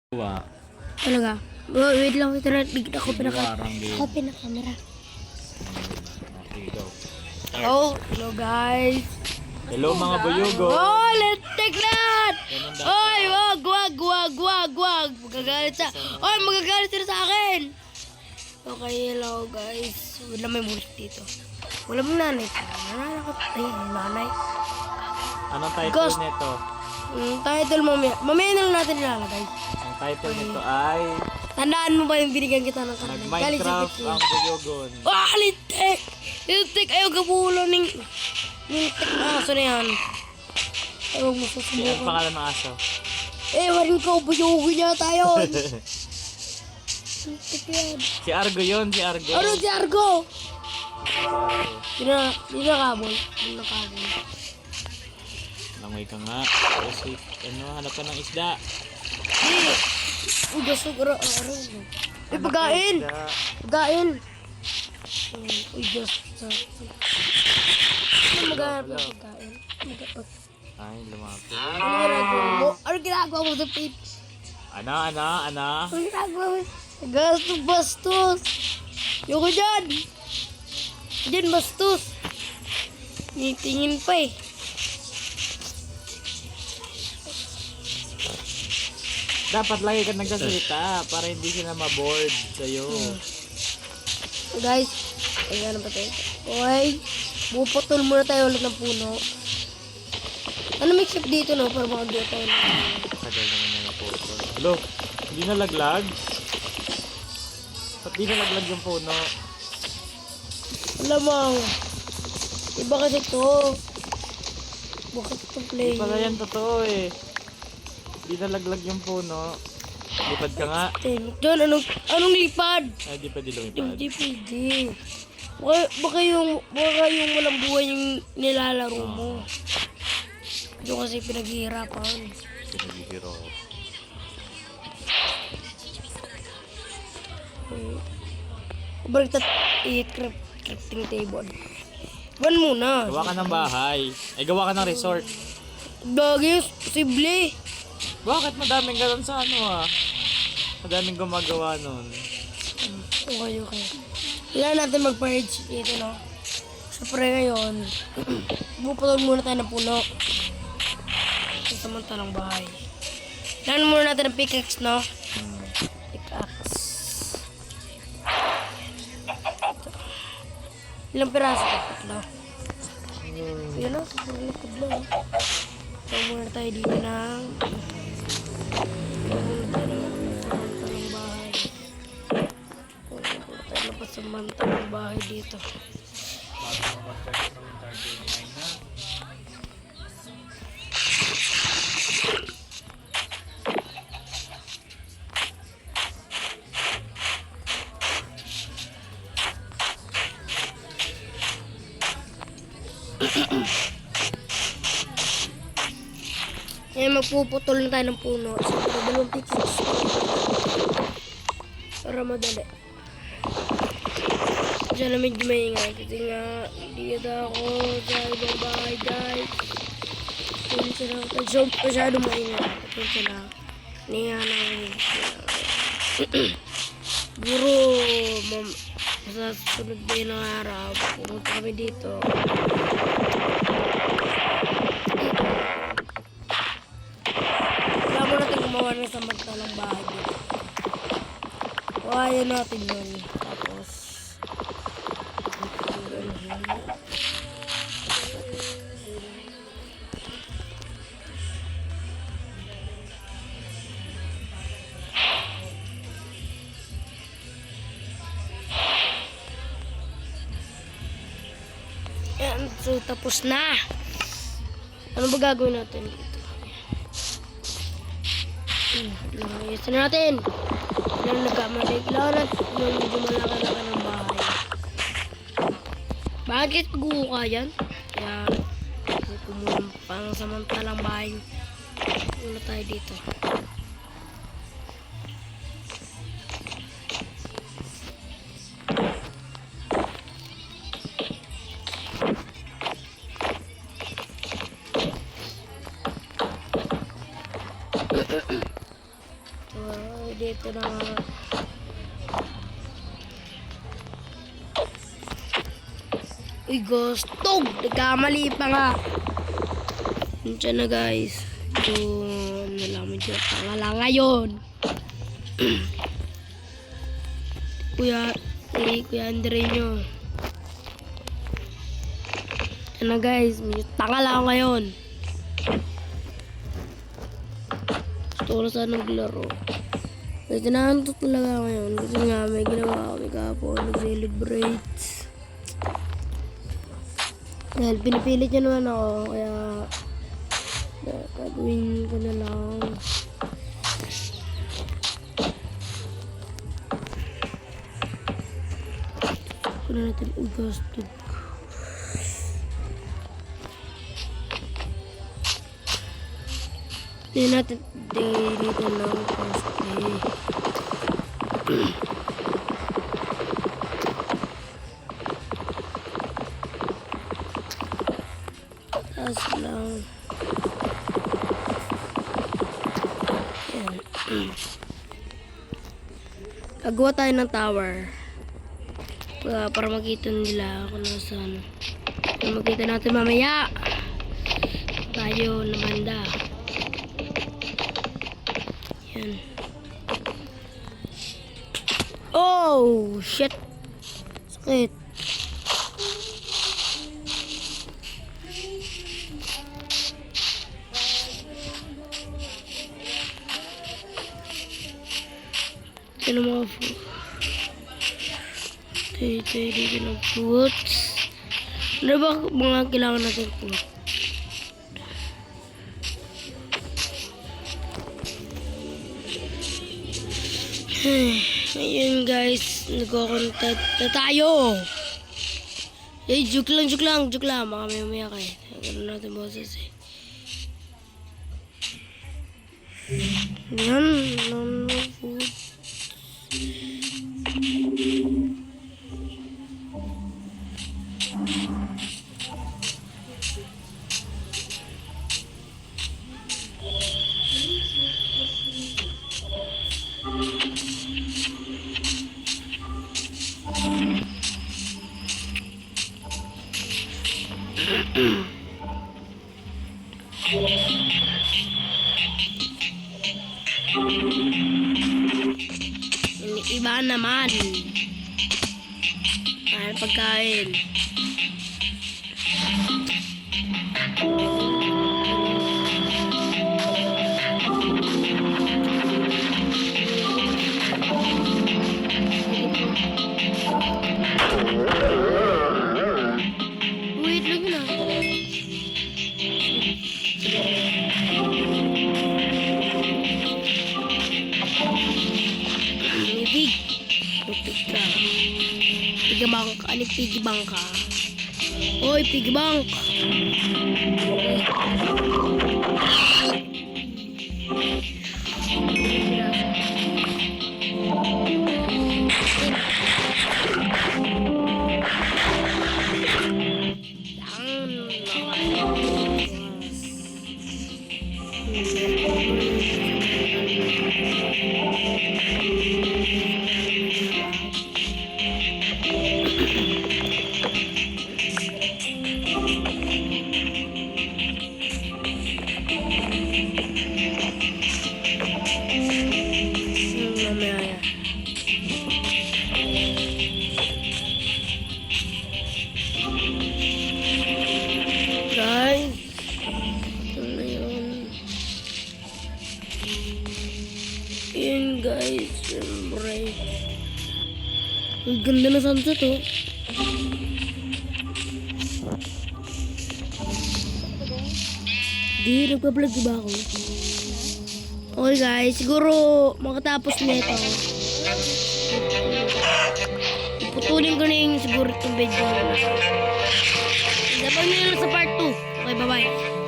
Talaga? Wait lang, wait lang. Ako pinakamera. Oh, hello guys. Hello mga buyugo. Oh, let's take that! Oy, wag. Magagalit sila sa akin. Okay, hello guys. Wala may mulit dito. Wala mong nanay pa. Nanay. Anong title Ghost. nito? Title mamaya. Mamaya na lang natin nilalagay. Ang title nito ay Tandaan mo ba yung binigyan kita ng karne? Nag-Minecraft ang buyugon. Ah, litek! Litek! Ayaw kapulo ng aso na yan. Ayaw mo Ano susubukan. pangalan ng aso? Warin ko, buyugin niya tayo. Litek yan. Si Argo yun, si Argo. Ano si Argo? Di na kabol. Langoy ka nga. Kasi, hanap ka ng isda. Uy, gusto ko pagkain! Pagkain! Uy, gusto. Ano maghanap ng pagkain? Ay, lumapit. Ano ginagawa mo sa pit? Ano? Ano ginagawa mo? Bastos! Yung ko dyan! Dyan, bastos! Tingin pa eh. Dapat lagi ka nagsasalita para hindi sila ma-board sa'yo. Guys, ano ba tayo? Okay, buputol muna tayo ulit ng puno. Ano may chip dito no? Para makagawa tayo. Tagal naman na naputol. Hello, hindi nalaglag? Ba't di nalaglag yung puno? Alamang, iba kasi to. Bakit ito play? Hindi pala yan totoo eh. Hindi nalaglag yung puno. Lipad ka nga. John, anong lipad? Ay, di pa di lumipad. Hindi pwede. Baka yung walang buhay yung nilalaro mo. Doon kasi pinaghihirapan. Pinaghihiro. Baliktad crafting table. Ban muna. Gawa ka ng bahay. Ay, gawa ka ng resort. Gagi, posible. Bakit madaming ganun sa Madaming gumagawa nun. Okay. Kailangan natin mag-purge dito, no? Siyempre ngayon, buputol muna tayo ng puno. Sa samantalang bahay. Kailangan muna natin ng pickaxe, no? Pickaxe. Ito. Ilang piraso? Tatlo. Yan o, tatlo. Ito muna tayo dito ng samantalang bahay dito. Magpuputol na tayo ng puno. So, dalawang pictures. Para madali. Diyan na medyo maingay kasi nga dito ako sa ibang bahay guys. Pinsa lang. So, masyado maingay. Pinsa lang. Niya na Guro, sa sunod din ng araw, pumunta kami dito. Kailangan mo natin gumawa ng samantalang bahay dito. Kaya natin yun. Tapos, yan, so tapos na. Ano ba gagawin natin dito? Ayos na natin. Kailangan nagkamali. Kailangan medyo malaki-laki ng bahay. Bakit pag-uuka yan? Kaya kumulang pang samantalang bahay. Muna tayo dito. Dito na nga. Uy, gustog! Nagkamali pa nga. Diyan na guys. Ito, nalaman dyan. Tanga ngayon. Kuya Andre nyo. Diyan na guys. Tanga lang ngayon. Gusto ko na sana maglaro. Kasi nahantot talaga ngayon. Kasi nga may ginawa kami kahapon. Nag-celebrate. Dahil pinipilit niya naman ako. Kaya gagawin ko na lang. Kung na natin ugastos. Hindi natin dito lang ugastos. Taas lang. Ayan. Gagawa tayo ng tower. Para makita nila kung nasaan. Para makita natin mamaya. Tayo na banda. Yan. Oh! Shit! Sakit. Ano mga tayo dito ng fruits. Ano ba mga kailangan natin po? Ayun guys, nagko-content na tayo. Joke lang. Baka may umiyak eh. Gano'n natin boses eh. Yan, no food. Iba naman. Ano pagkain? Wait lang na. Pigbank. Ano pigbank ka? Oy, pigbank! Guys, ito na yun. Yun guys, siyempre. Ang ganda na sunset oh. Di, nagpa-vlog diba ako? Okay guys, siguro makatapos nito. Putulin ko na yung siguro itong video. Dapat nyo sa part 2. Okay, bye-bye.